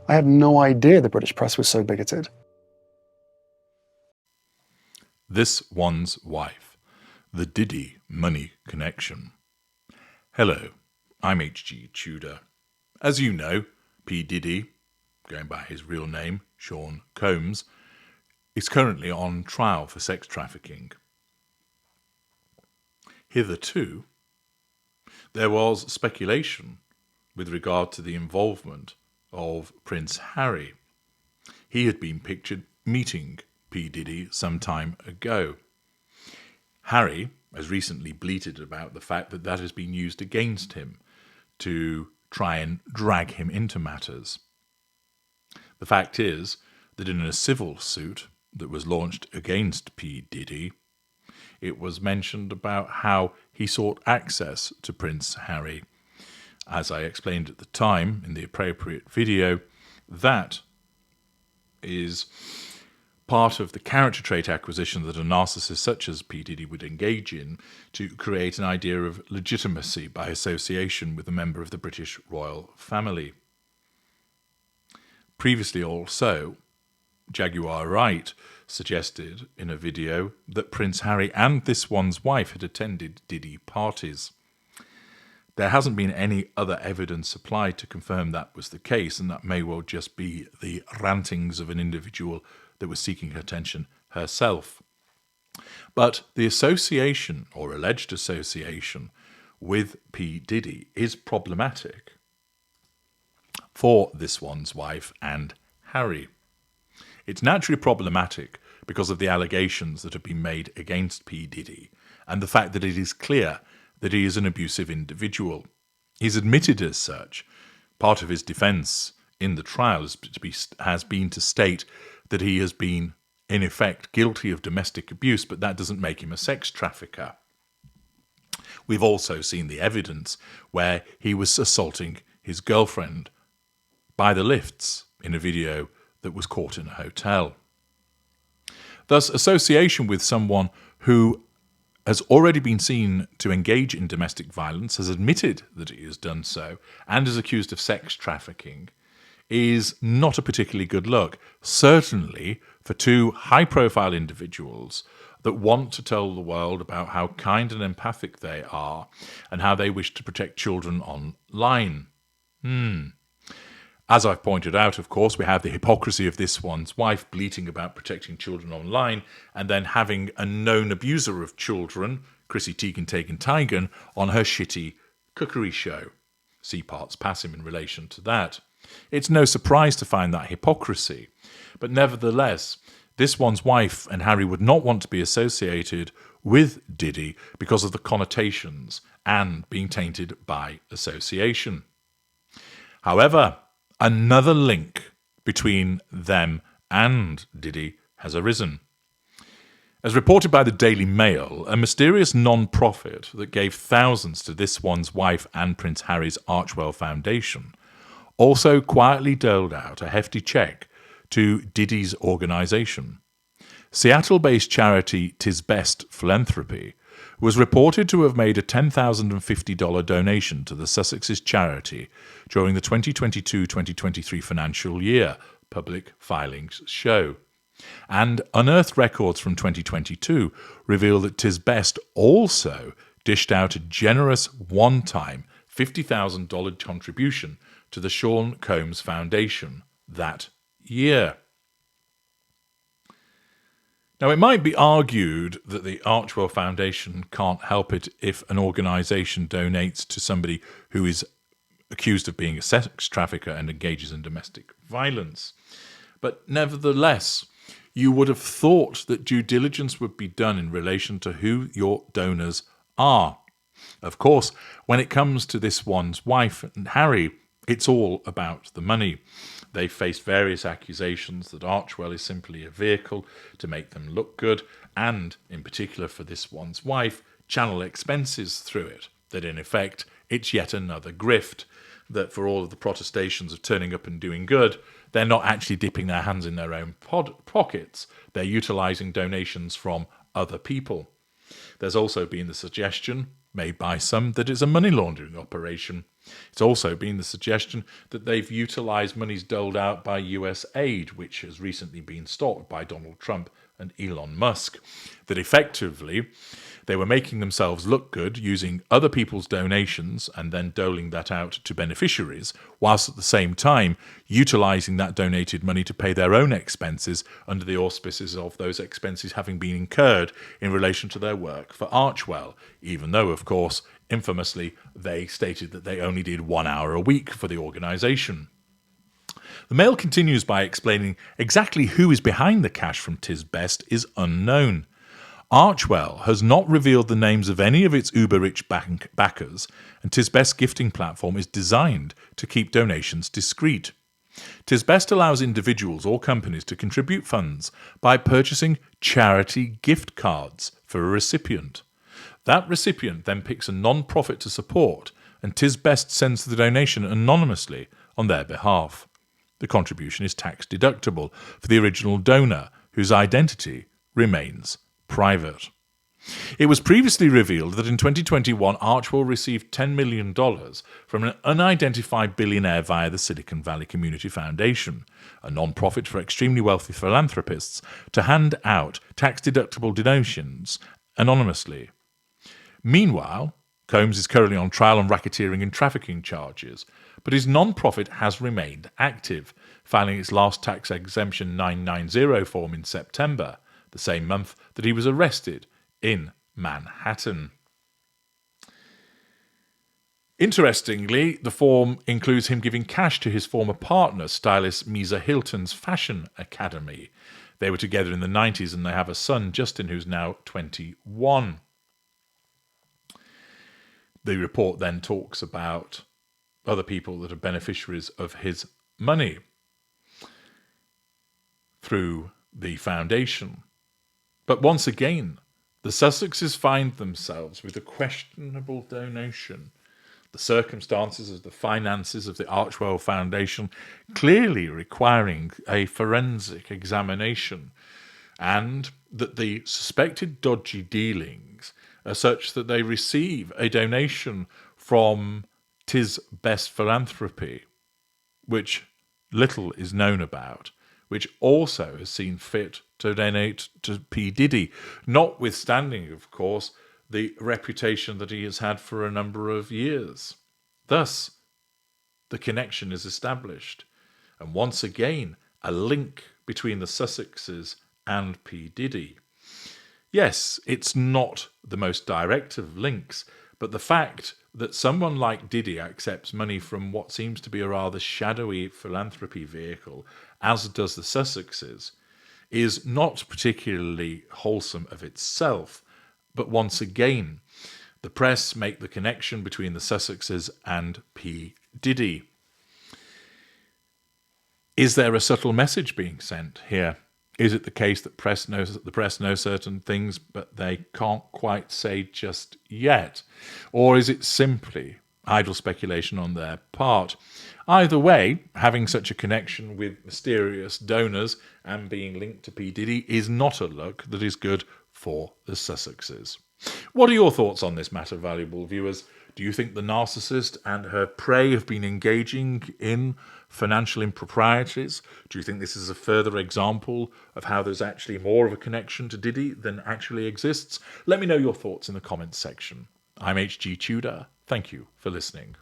I had no idea the British press was so bigoted. This One's Wife, the Diddy Money Connection. Hello, I'm H.G. Tudor. As you know, P. Diddy, going by his real name, Sean Combs, is currently on trial for sex trafficking. Hitherto, there was speculation with regard to the involvement of Prince Harry. He had been pictured meeting P. Diddy some time ago. Harry has recently bleated about the fact that that has been used against him to try and drag him into matters. The fact is that in a civil suit that was launched against P. Diddy, it was mentioned about how he sought access to Prince Harry. As I explained at the time in the appropriate video, that is part of the character trait acquisition that a narcissist such as P. Diddy would engage in to create an idea of legitimacy by association with a member of the British royal family. Previously also, Jaguar Wright suggested in a video that Prince Harry and This One's Wife had attended Diddy parties. There hasn't been any other evidence supplied to confirm that was the case, and that may well just be the rantings of an individual that was seeking attention herself. But the association, or alleged association, with P. Diddy is problematic for This One's Wife and Harry. It's naturally problematic because of the allegations that have been made against P. Diddy and the fact that it is clear that he is an abusive individual. He's admitted as such. Part of his defence in the trial has been to state that he has been, in effect, guilty of domestic abuse, but that doesn't make him a sex trafficker. We've also seen the evidence where he was assaulting his girlfriend by the lifts in a video that was caught in a hotel. Thus, association with someone who has already been seen to engage in domestic violence, has admitted that he has done so, and is accused of sex trafficking, is not a particularly good look, certainly for two high-profile individuals that want to tell the world about how kind and empathic they are and how they wish to protect children online. As I've pointed out, of course, we have the hypocrisy of This One's Wife bleating about protecting children online and then having a known abuser of children, Chrissy Teigen, on her shitty cookery show. See parts passim in relation to that. It's no surprise to find that hypocrisy, but nevertheless, This One's Wife and Harry would not want to be associated with Diddy because of the connotations and being tainted by association. However, another link between them and Diddy has arisen. As reported by the Daily Mail, a mysterious non-profit that gave thousands to This One's Wife and Prince Harry's Archwell Foundation also quietly doled out a hefty check to Diddy's organisation. Seattle-based charity Tis Best Philanthropy was reported to have made a $10,050 donation to the Sussexes charity during the 2022-2023 financial year, public filings show. And unearthed records from 2022 reveal that Tis Best also dished out a generous one-time $50,000 contribution to the Sean Combs Foundation that year. Now, it might be argued that the Archwell Foundation can't help it if an organisation donates to somebody who is accused of being a sex trafficker and engages in domestic violence. But nevertheless, you would have thought that due diligence would be done in relation to who your donors are. Of course, when it comes to This One's Wife and Harry, it's all about the money. They faced various accusations that Archwell is simply a vehicle to make them look good, and, in particular for This One's Wife, channel expenses through it. That in effect, it's yet another grift. That for all of the protestations of turning up and doing good, they're not actually dipping their hands in their own pockets. They're utilising donations from other people. There's also been the suggestion made by some that it's a money laundering operation. It's also been the suggestion that they've utilised monies doled out by US aid, which has recently been stopped by Donald Trump and Elon Musk, that effectively they were making themselves look good using other people's donations and then doling that out to beneficiaries, whilst at the same time utilising that donated money to pay their own expenses under the auspices of those expenses having been incurred in relation to their work for Archwell, even though, of course, infamously, they stated that they only did 1 hour a week for the organisation. The Mail continues by explaining exactly who is behind the cash from Tis Best is unknown. Archwell has not revealed the names of any of its uber-rich backers, and Tis Best's gifting platform is designed to keep donations discreet. Tis Best allows individuals or companies to contribute funds by purchasing charity gift cards for a recipient. That recipient then picks a non-profit to support, and Tis Best sends the donation anonymously on their behalf. The contribution is tax deductible for the original donor, whose identity remains private. It was previously revealed that in 2021, Archwell received $10 million from an unidentified billionaire via the Silicon Valley Community Foundation, a non-profit for extremely wealthy philanthropists, to hand out tax-deductible donations anonymously. Meanwhile, Combs is currently on trial on racketeering and trafficking charges, but his non-profit has remained active, filing its last tax exemption 990 form in September, the same month that he was arrested in Manhattan. Interestingly, the form includes him giving cash to his former partner, stylist Misa Hilton's fashion academy. They were together in the 90s and they have a son, Justin, who's now 21. The report then talks about other people that are beneficiaries of his money through the foundation. But once again, the Sussexes find themselves with a questionable donation. The circumstances of the finances of the Archwell Foundation clearly requiring a forensic examination, and that the suspected dodgy dealings are such that they receive a donation from Tis Best Philanthropy, which little is known about, which also has seen fit to donate to P. Diddy, notwithstanding, of course, the reputation that he has had for a number of years. Thus, the connection is established. And once again, a link between the Sussexes and P. Diddy. Yes, it's not the most direct of links, but the fact that someone like Diddy accepts money from what seems to be a rather shadowy philanthropy vehicle, as does the Sussexes, is not particularly wholesome of itself. But once again, the press make the connection between the Sussexes and P. Diddy. Is there a subtle message being sent here? Is it the case that the press knows certain things, but they can't quite say just yet? Or is it simply idle speculation on their part? Either way, having such a connection with mysterious donors and being linked to P. Diddy is not a look that is good for the Sussexes. What are your thoughts on this matter, valuable viewers? Do you think the narcissist and her prey have been engaging in financial improprieties? Do you think this is a further example of how there's actually more of a connection to Diddy than actually exists? Let me know your thoughts in the comments section. I'm HG Tudor. Thank you for listening.